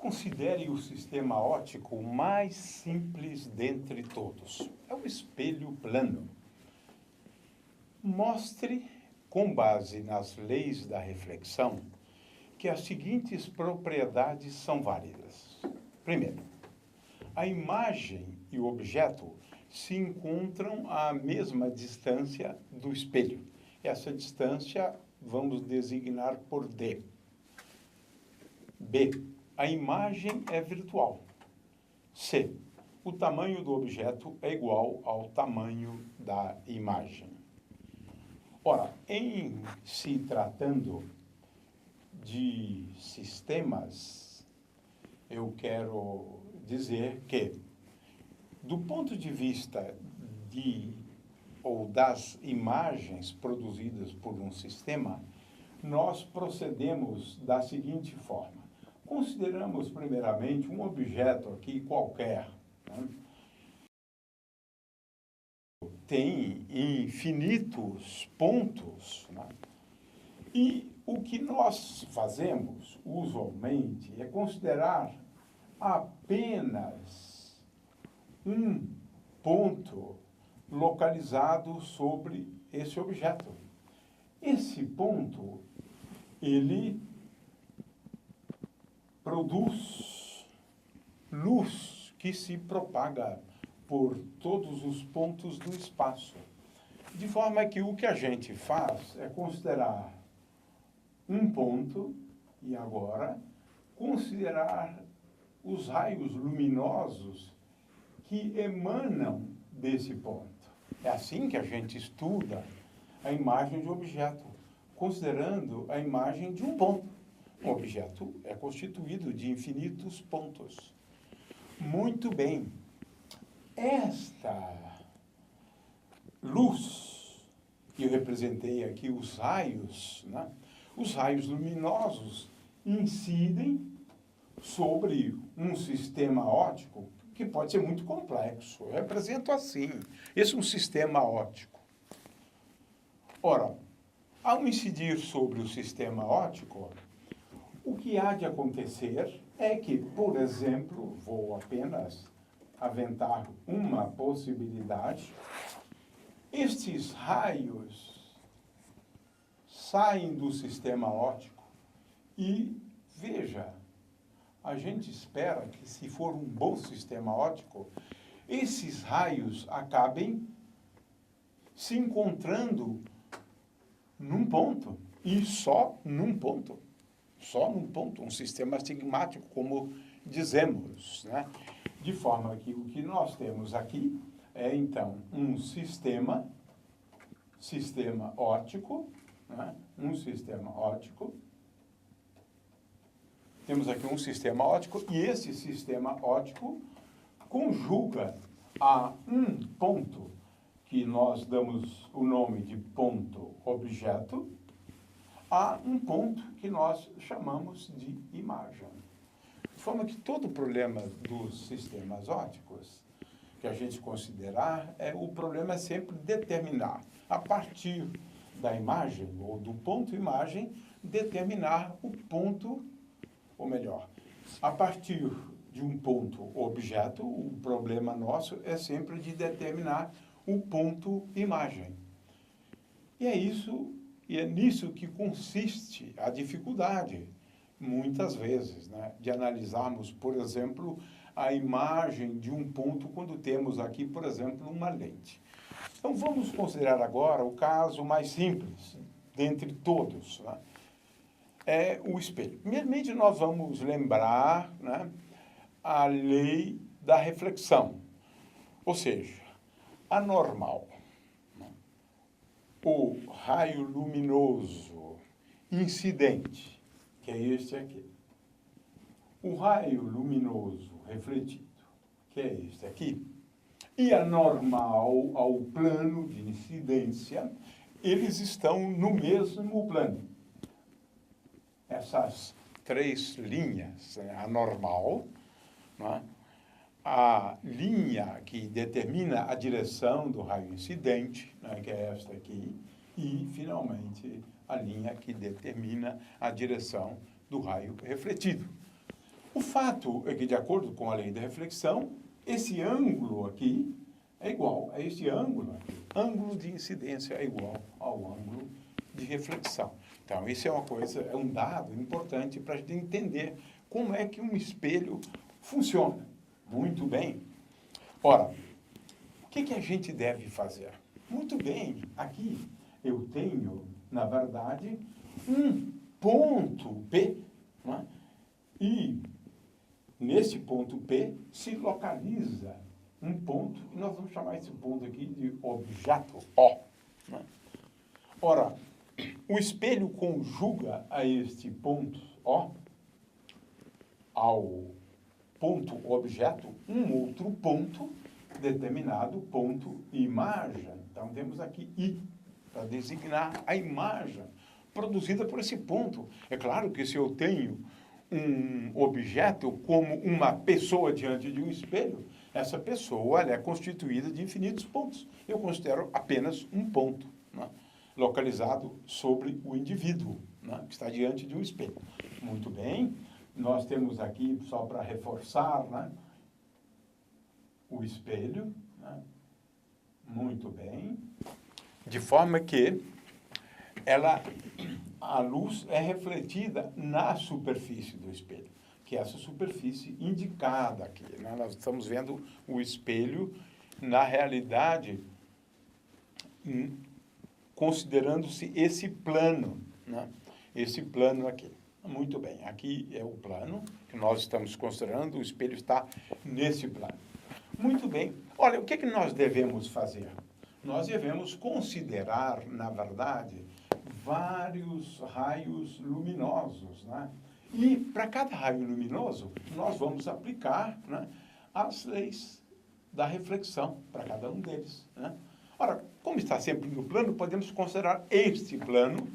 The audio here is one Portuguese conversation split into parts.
Considere o sistema óptico mais simples dentre todos. É o espelho plano. Mostre, com base nas leis da reflexão, que as seguintes propriedades são válidas. Primeiro, a imagem e o objeto se encontram à mesma distância do espelho. Essa distância vamos designar por D. B, a imagem é virtual. C, o tamanho do objeto é igual ao tamanho da imagem. Ora, em se tratando de sistemas, eu quero dizer que, do ponto de vista das imagens produzidas por um sistema, nós procedemos da seguinte forma. Consideramos, primeiramente, um objeto aqui qualquer, né? Tem infinitos pontos, né? E o que nós fazemos, usualmente, é considerar apenas um ponto localizado sobre esse objeto. Esse ponto, ele produz luz que se propaga por todos os pontos do espaço. De forma que o que a gente faz é considerar um ponto e agora considerar os raios luminosos que emanam desse ponto. É assim que a gente estuda a imagem de um objeto, considerando a imagem de um ponto. Um objeto é constituído de infinitos pontos. Muito bem. Esta luz, que eu representei aqui os raios, né? Os raios luminosos incidem sobre um sistema óptico que pode ser muito complexo. Eu represento assim. Esse é um sistema óptico. Ora, ao incidir sobre o sistema óptico, o que há de acontecer é que, por exemplo, vou apenas aventar uma possibilidade, estes raios saem do sistema óptico e, veja, a gente espera que, se for um bom sistema óptico, esses raios acabem se encontrando num ponto, e só num ponto. Só num ponto, um sistema astigmático, como dizemos, né? De forma que o que nós temos aqui é, então, um sistema óptico, né? Um sistema óptico. Temos aqui um sistema óptico, e esse sistema óptico conjuga a um ponto, que nós damos o nome de ponto objeto, a um ponto que nós chamamos de imagem. De forma que todo o problema dos sistemas ópticos que a gente considerar, o problema é sempre determinar, a partir da imagem, ou do ponto imagem, determinar o ponto, ou melhor, a partir de um ponto objeto, o problema nosso é sempre de determinar o ponto imagem. E é nisso que consiste a dificuldade, muitas vezes, né, de analisarmos, por exemplo, a imagem de um ponto quando temos aqui, por exemplo, uma lente. Então, vamos considerar agora o caso mais simples, dentre todos, né? É o espelho. Primeiramente, nós vamos lembrar, né, a lei da reflexão, ou seja, a normal. O raio luminoso incidente, que é este aqui. O raio luminoso refletido, que é este aqui. E a normal ao plano de incidência, eles estão no mesmo plano. Essas três linhas, a normal, né? A linha que determina a direção do raio incidente, né, que é esta aqui, e, finalmente, a linha que determina a direção do raio refletido. O fato é que, de acordo com a lei da reflexão, esse ângulo aqui é igual a este ângulo aqui. Ângulo de incidência é igual ao ângulo de reflexão. Então, isso é uma coisa, é um dado importante para a gente entender como é que um espelho funciona. Muito bem. Ora, o que a gente deve fazer? Muito bem, aqui eu tenho, na verdade, um ponto P, não é? E nesse ponto P se localiza um ponto, e nós vamos chamar esse ponto aqui de objeto O. Não é? Ora, o espelho conjuga a este ponto O, ao ponto objeto, um outro ponto, determinado ponto imagem. Então, temos aqui I, para designar a imagem produzida por esse ponto. É claro que se eu tenho um objeto como uma pessoa diante de um espelho, essa pessoa ela é constituída de infinitos pontos. Eu considero apenas um ponto, né, localizado sobre o indivíduo, né, que está diante de um espelho. Muito bem. Nós temos aqui, só para reforçar, né, o espelho, né, muito bem, de forma que a luz é refletida na superfície do espelho, que é essa superfície indicada aqui, né? Nós estamos vendo o espelho, na realidade, considerando-se esse plano, né? Esse plano aqui. Muito bem, aqui é o plano que nós estamos considerando, o espelho está nesse plano. Muito bem. Olha, o que nós devemos fazer? Nós devemos considerar, na verdade, vários raios luminosos, né? E para cada raio luminoso, nós vamos aplicar, né, as leis da reflexão para cada um deles, né? Ora, como está sempre no plano, podemos considerar este plano,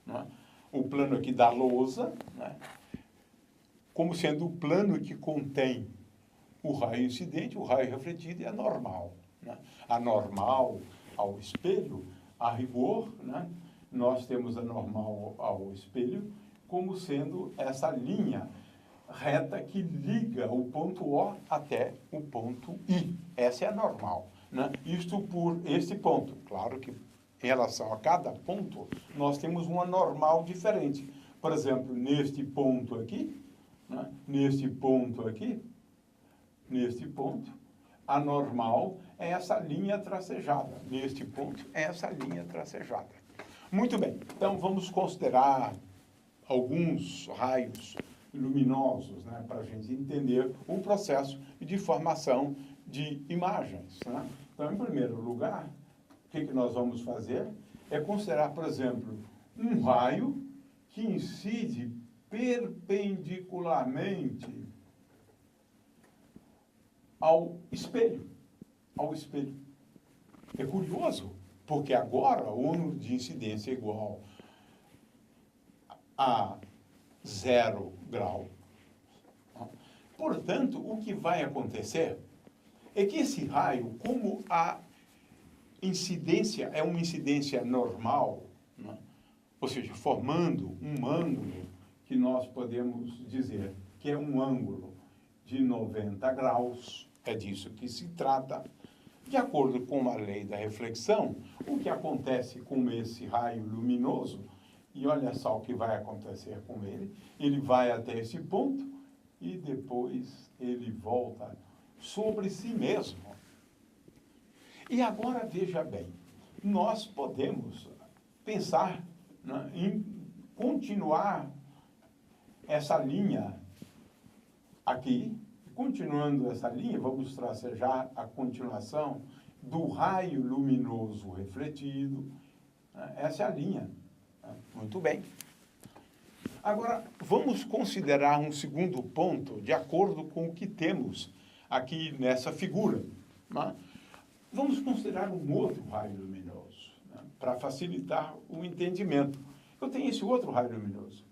né, o plano aqui da lousa, né, como sendo o plano que contém o raio incidente, o raio refletido e a normal, né? A normal ao espelho, a rigor, né, nós temos a normal ao espelho como sendo essa linha reta que liga o ponto O até o ponto I. Essa é a normal, né? Isto por este ponto. Claro que em relação a cada ponto, nós temos uma normal diferente. Por exemplo, neste ponto aqui, né, neste ponto aqui, neste ponto, a normal é essa linha tracejada. Neste ponto, é essa linha tracejada. Muito bem, então vamos considerar alguns raios luminosos, né, para a gente entender o processo de formação de imagens, né? Então, em primeiro lugar, o que nós vamos fazer é considerar, por exemplo, um raio que incide perpendicularmente ao espelho. É curioso, porque agora o ângulo de incidência é igual a 0 grau. Portanto, o que vai acontecer é que esse raio, como a incidência é uma incidência normal, né, ou seja, formando um ângulo que nós podemos dizer que é um ângulo de 90 graus, é disso que se trata. De acordo com a lei da reflexão, o que acontece com esse raio luminoso, e olha só o que vai acontecer com ele, ele vai até esse ponto e depois ele volta sobre si mesmo. E agora veja bem, nós podemos pensar, né, em continuar essa linha aqui. Continuando essa linha, vamos tracejar a continuação do raio luminoso refletido. Essa é a linha. Muito bem. Agora, vamos considerar um segundo ponto, de acordo com o que temos aqui nessa figura, né? Vamos considerar um outro raio luminoso, né, para facilitar o entendimento. Eu tenho esse outro raio luminoso.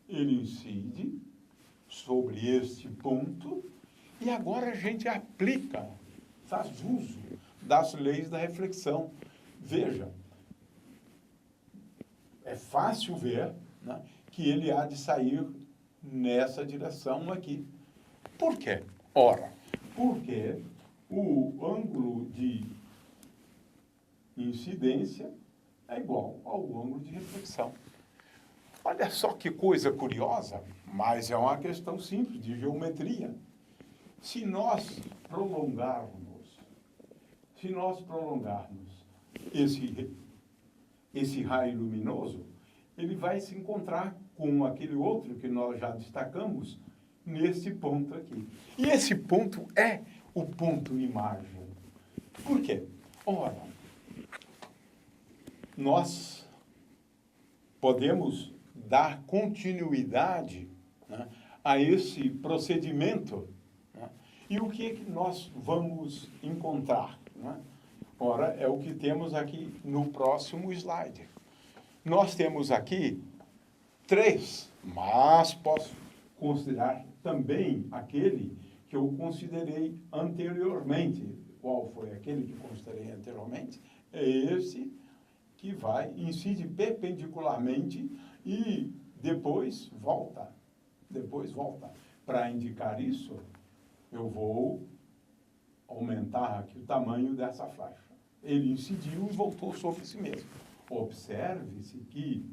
Ele incide sobre este ponto, e agora a gente aplica, faz uso das leis da reflexão. Veja, é fácil ver, né, que ele há de sair nessa direção aqui. Por quê? Ora, porque o ângulo de incidência é igual ao ângulo de reflexão. Olha só que coisa curiosa, mas é uma questão simples de geometria. Se nós prolongarmos esse raio luminoso, ele vai se encontrar com aquele outro que nós já destacamos nesse ponto aqui. E esse ponto é o ponto imagem. Por quê? Ora, nós podemos dar continuidade, né, a esse procedimento, né? E o que é que nós vamos encontrar, né? Ora, é o que temos aqui no próximo slide. Nós temos aqui 3, mas posso considerar também aquele que eu considerei anteriormente. Qual foi aquele que considerei anteriormente? É esse que incide perpendicularmente e depois volta. Para indicar isso, eu vou aumentar aqui o tamanho dessa faixa. Ele incidiu e voltou sobre si mesmo. Observe-se que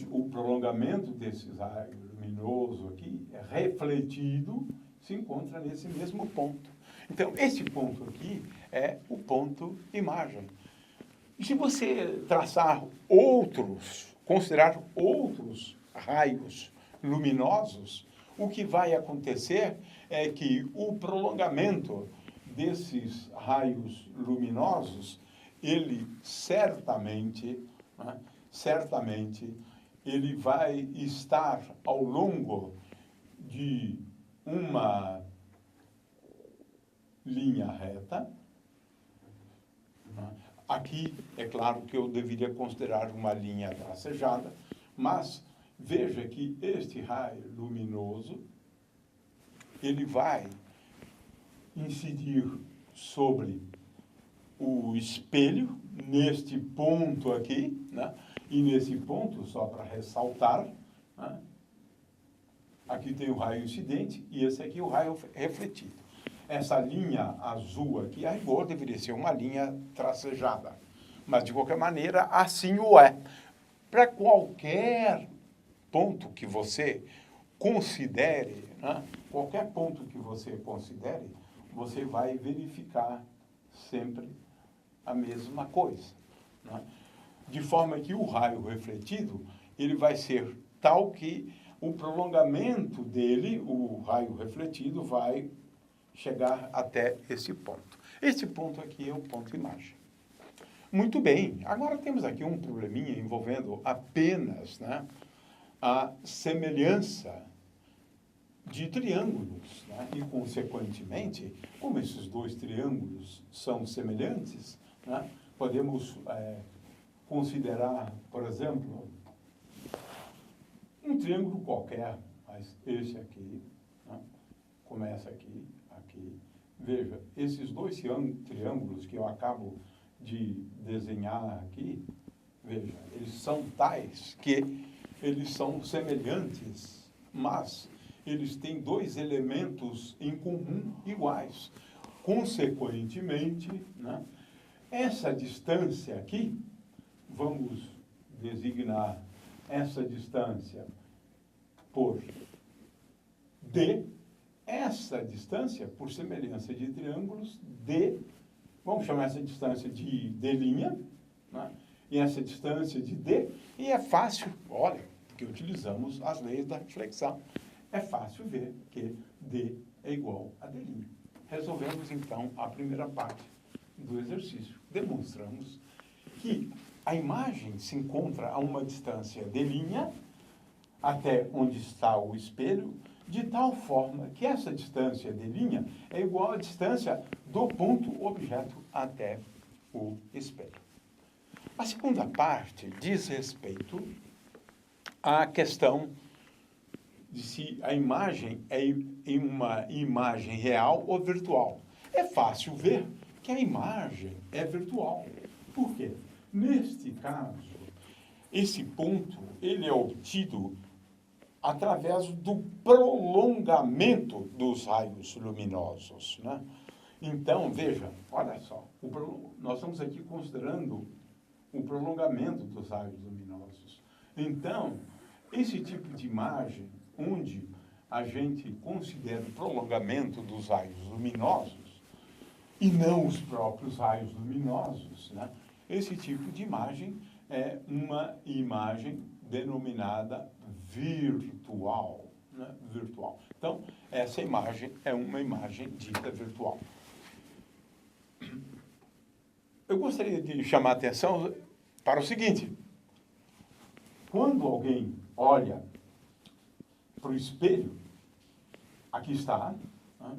o prolongamento desse raio luminoso aqui é refletido, se encontra nesse mesmo ponto. Então, esse ponto aqui é o ponto imagem. E se você considerar outros raios luminosos, o que vai acontecer é que o prolongamento desses raios luminosos, ele certamente, né, ele vai estar ao longo de uma linha reta. Aqui, é claro que eu deveria considerar uma linha tracejada, mas veja que este raio luminoso, ele vai incidir sobre o espelho, neste ponto aqui, né? E nesse ponto, só para ressaltar, né? Aqui tem o raio incidente e esse aqui é o raio refletido. Essa linha azul aqui, a rigor, deveria ser uma linha tracejada. Mas, de qualquer maneira, assim o é. Para qualquer ponto que você considere, né? Qualquer ponto que você considere, você vai verificar sempre a mesma coisa, né? De forma que o raio refletido, ele vai ser tal que o prolongamento dele, o raio refletido, vai chegar até esse ponto. Esse ponto aqui é o ponto imagem. Muito bem, agora temos aqui um probleminha envolvendo apenas, né, a semelhança de triângulos, né? E, consequentemente, como esses dois triângulos são semelhantes, né, podemos considerar, por exemplo, um triângulo qualquer, mas esse aqui, né, começa aqui, aqui. Veja, esses dois triângulos que eu acabo de desenhar aqui, veja, eles são tais que eles são semelhantes, mas eles têm dois elementos em comum iguais. Consequentemente, né, essa distância aqui, vamos designar essa distância por D, essa distância, por semelhança de triângulos, D, vamos chamar essa distância de D', né, e essa distância de D, e é fácil, olha, porque utilizamos as leis da reflexão, é fácil ver que D é igual a D'. Resolvemos, então, a primeira parte do exercício. Demonstramos que a imagem se encontra a uma distância D' até onde está o espelho, de tal forma que essa distância D' é igual à distância do ponto objeto até o espelho. A segunda parte diz respeito à questão de se a imagem é uma imagem real ou virtual. É fácil ver que a imagem é virtual. Por quê? Neste caso, esse ponto, ele é obtido através do prolongamento dos raios luminosos, né? Então, veja, olha só, nós estamos aqui considerando o prolongamento dos raios luminosos. Então, esse tipo de imagem, onde a gente considera o prolongamento dos raios luminosos, e não os próprios raios luminosos, né? Esse tipo de imagem é uma imagem denominada virtual, né? Virtual. Então, essa imagem é uma imagem dita virtual. Eu gostaria de chamar a atenção para o seguinte: quando alguém olha para o espelho, aqui está, né?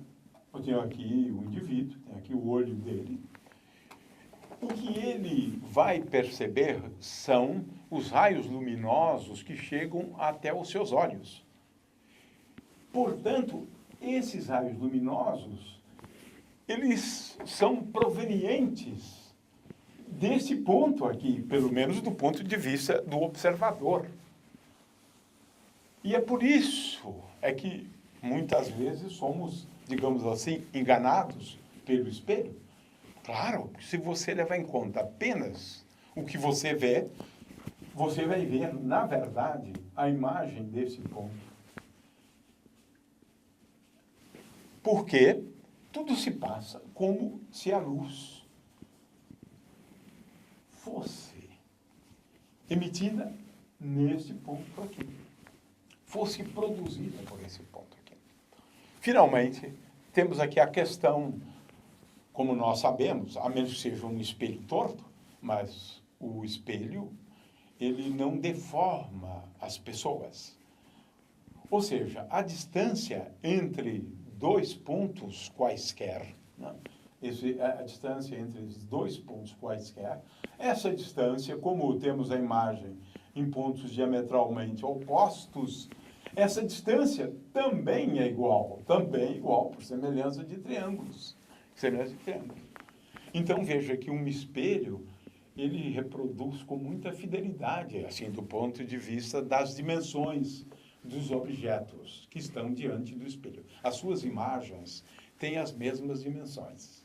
Eu tenho aqui o indivíduo, tenho aqui o olho dele. O que ele vai perceber são os raios luminosos que chegam até os seus olhos. Portanto, esses raios luminosos, eles são provenientes desse ponto aqui, pelo menos do ponto de vista do observador. E é por isso que muitas vezes somos, digamos assim, enganados pelo espelho. Claro, se você levar em conta apenas o que você vê, você vai ver, na verdade, a imagem desse ponto. Porque tudo se passa como se a luz fosse emitida nesse ponto aqui, fosse produzida por esse ponto aqui. Finalmente, temos aqui a questão, como nós sabemos, a menos que seja um espelho torto, mas o espelho, ele não deforma as pessoas. Ou seja, a distância entre dois pontos quaisquer, né? A distância entre os dois pontos quaisquer, essa distância, como temos a imagem em pontos diametralmente opostos, essa distância também é igual por semelhança de triângulos. Então, veja que um espelho, ele reproduz com muita fidelidade, assim, do ponto de vista das dimensões dos objetos que estão diante do espelho. As suas imagens têm as mesmas dimensões.